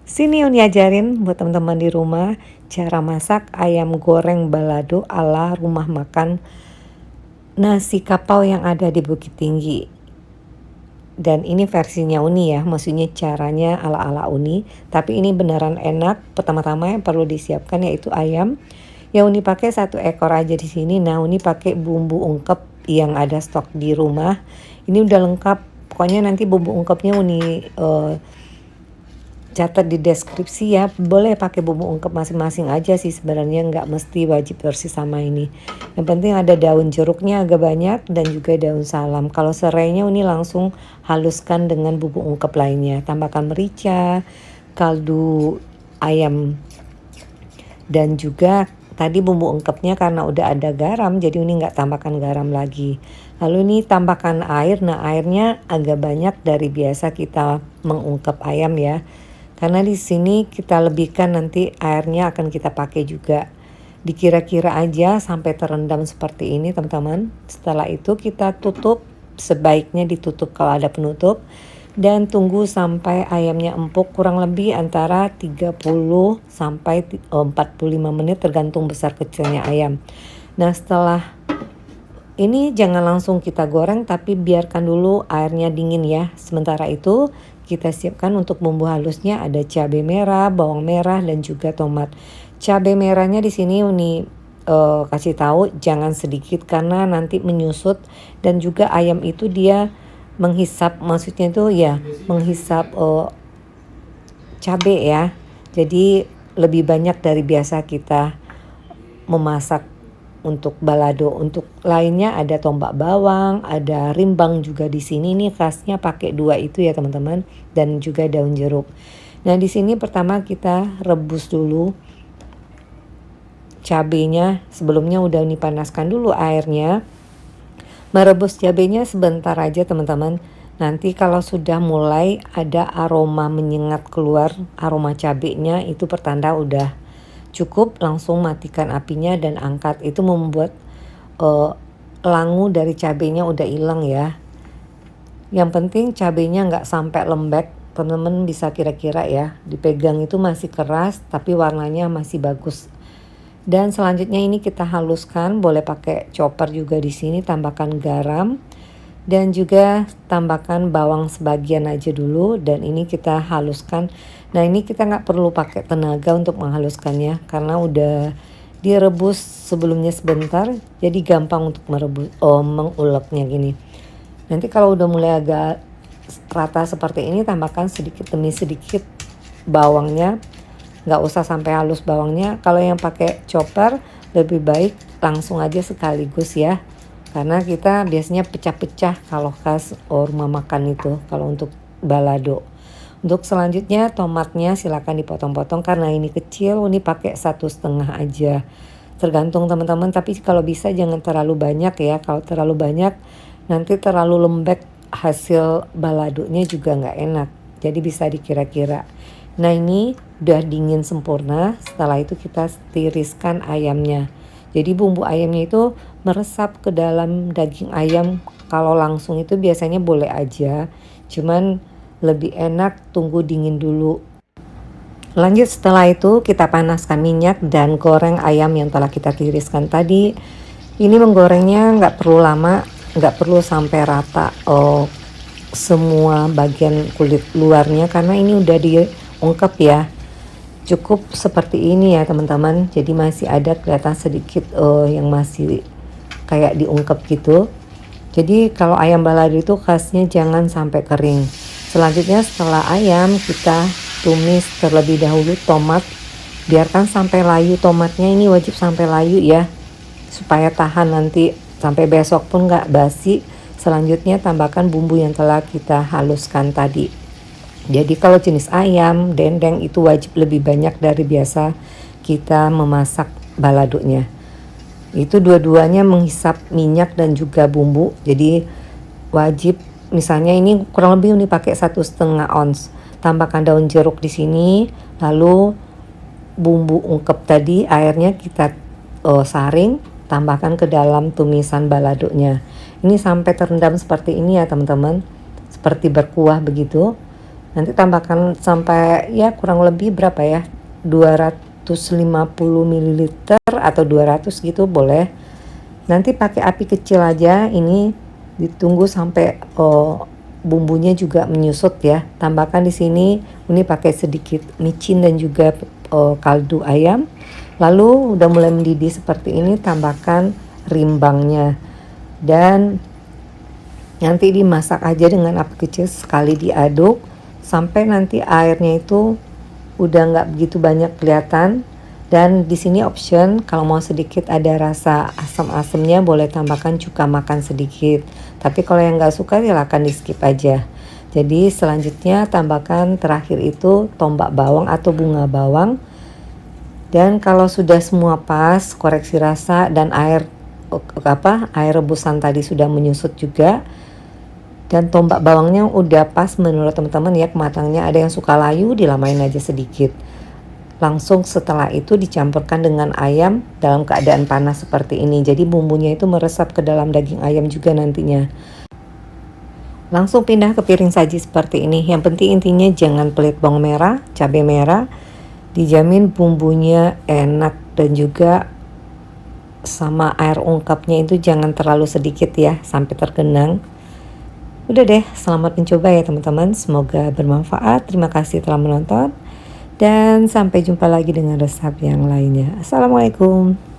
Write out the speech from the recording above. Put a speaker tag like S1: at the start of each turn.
S1: Sini Uni ajarin buat teman-teman di rumah cara masak ayam goreng balado ala rumah makan nasi kapau yang ada di Bukit Tinggi. Dan ini versinya Uni ya, maksudnya caranya ala-ala Uni. Tapi ini beneran enak. Pertama-tama yang perlu disiapkan yaitu ayam. Yang Uni pakai 1 ekor aja di sini. Nah Uni pakai bumbu ungkep yang ada stok di rumah. Ini udah lengkap. Pokoknya nanti bumbu ungkepnya Uni catat di deskripsi ya. Boleh pakai bumbu ungkep masing-masing aja sih sebenarnya, nggak mesti wajib persis sama ini. Yang penting ada daun jeruknya agak banyak dan juga daun salam. Kalau serainya ini langsung haluskan dengan bumbu ungkep lainnya. Tambahkan merica, kaldu ayam, dan juga tadi bumbu ungkepnya karena udah ada garam jadi ini nggak tambahkan garam lagi. Lalu ini tambahkan air. Nah airnya agak banyak dari biasa kita mengungkep ayam ya. Karena di sini kita lebihkan nanti airnya akan kita pakai juga. Dikira-kira aja sampai terendam seperti ini teman-teman. Setelah itu kita tutup, sebaiknya ditutup kalau ada penutup. Dan tunggu sampai ayamnya empuk kurang lebih antara 30 sampai 45 menit tergantung besar kecilnya ayam. Nah setelah ini jangan langsung kita goreng tapi biarkan dulu airnya dingin ya. Sementara itu kita siapkan untuk bumbu halusnya ada cabai merah, bawang merah dan juga tomat. Cabai merahnya di sini Uni kasih tahu jangan sedikit karena nanti menyusut dan juga ayam itu dia menghisap, maksudnya itu ya menghisap cabai ya. Jadi lebih banyak dari biasa kita memasak untuk balado. Untuk lainnya ada tombak bawang, ada rimbang juga di sini. Ini khasnya pakai 2 itu ya teman-teman, dan juga daun jeruk. Nah di sini pertama kita rebus dulu cabenya. Sebelumnya udah dipanaskan dulu airnya. Merebus cabenya sebentar aja teman-teman. Nanti kalau sudah mulai ada aroma menyengat keluar, aroma cabenya itu pertanda udah cukup, langsung matikan apinya dan angkat. Itu membuat langu dari cabenya udah hilang ya. Yang penting cabenya nggak sampai lembek. Teman-teman bisa kira-kira ya, dipegang itu masih keras tapi warnanya masih bagus. Dan selanjutnya ini kita haluskan, boleh pakai chopper juga di sini. Tambahkan garam dan juga tambahkan bawang sebagian aja dulu, dan ini kita haluskan. Nah ini kita nggak perlu pakai tenaga untuk menghaluskannya karena udah direbus sebelumnya sebentar, jadi gampang untuk menguleknya gini. Nanti kalau udah mulai agak rata seperti ini, tambahkan sedikit demi sedikit bawangnya. Nggak usah sampai halus bawangnya. Kalau yang pakai chopper lebih baik langsung aja sekaligus ya. Karena kita biasanya pecah-pecah kalau khas rumah makan itu, kalau untuk balado. Untuk selanjutnya tomatnya silakan dipotong-potong karena ini kecil, ini pakai 1,5 aja. Tergantung teman-teman, tapi kalau bisa jangan terlalu banyak ya. Kalau terlalu banyak nanti terlalu lembek, hasil baladonya juga nggak enak. Jadi bisa dikira-kira. Nah ini udah dingin sempurna. Setelah itu kita tiriskan ayamnya. Jadi bumbu ayamnya itu meresap ke dalam daging ayam. Kalau langsung itu biasanya boleh aja, cuman lebih enak tunggu dingin dulu. Lanjut setelah itu kita panaskan minyak dan goreng ayam yang telah kita tiriskan tadi. Ini menggorengnya nggak perlu lama, nggak perlu sampai rata semua bagian kulit luarnya karena ini udah diungkep ya. Cukup seperti ini ya teman-teman. Jadi masih ada kelihatan sedikit yang masih kayak diungkep gitu. Jadi kalau ayam balado itu khasnya jangan sampai kering. Selanjutnya setelah ayam kita tumis terlebih dahulu tomat. Biarkan sampai layu tomatnya, ini wajib sampai layu ya. Supaya tahan nanti sampai besok pun nggak basi. Selanjutnya tambahkan bumbu yang telah kita haluskan tadi. Jadi kalau jenis ayam, dendeng itu wajib lebih banyak dari biasa kita memasak baladonya. Itu dua-duanya menghisap minyak dan juga bumbu. Jadi wajib, misalnya ini kurang lebih ini pakai 1,5 ons. Tambahkan daun jeruk di sini, lalu bumbu ungkep tadi airnya kita saring, tambahkan ke dalam tumisan baladonya. Ini sampai terendam seperti ini ya teman-teman, seperti berkuah begitu. Nanti tambahkan sampai ya kurang lebih berapa ya, 250 ml atau 200 gitu boleh. Nanti pakai api kecil aja, ini ditunggu sampai bumbunya juga menyusut ya. Tambahkan di sini ini pakai sedikit micin dan juga kaldu ayam. Lalu udah mulai mendidih seperti ini, tambahkan rimbangnya dan nanti dimasak aja dengan api kecil, sekali diaduk sampai nanti airnya itu udah nggak begitu banyak kelihatan. Dan di sini option, kalau mau sedikit ada rasa asam-asamnya boleh tambahkan cuka makan sedikit, tapi kalau yang nggak suka silakan di skip aja. Jadi selanjutnya tambahkan terakhir itu tombak bawang atau bunga bawang. Dan kalau sudah semua pas, koreksi rasa dan air rebusan tadi sudah menyusut juga, dan tombak bawangnya udah pas menurut teman-teman ya kematangannya. Ada yang suka layu, dilamain aja sedikit. Langsung setelah itu dicampurkan dengan ayam dalam keadaan panas seperti ini. Jadi bumbunya itu meresap ke dalam daging ayam juga nantinya. Langsung pindah ke piring saji seperti ini. Yang penting intinya jangan pelit bawang merah, cabai merah. Dijamin bumbunya enak dan juga sama air ungkapnya itu jangan terlalu sedikit ya, sampai tergenang. Udah deh, selamat mencoba ya teman-teman. Semoga bermanfaat. Terima kasih telah menonton. Dan sampai jumpa lagi dengan resep yang lainnya. Assalamualaikum.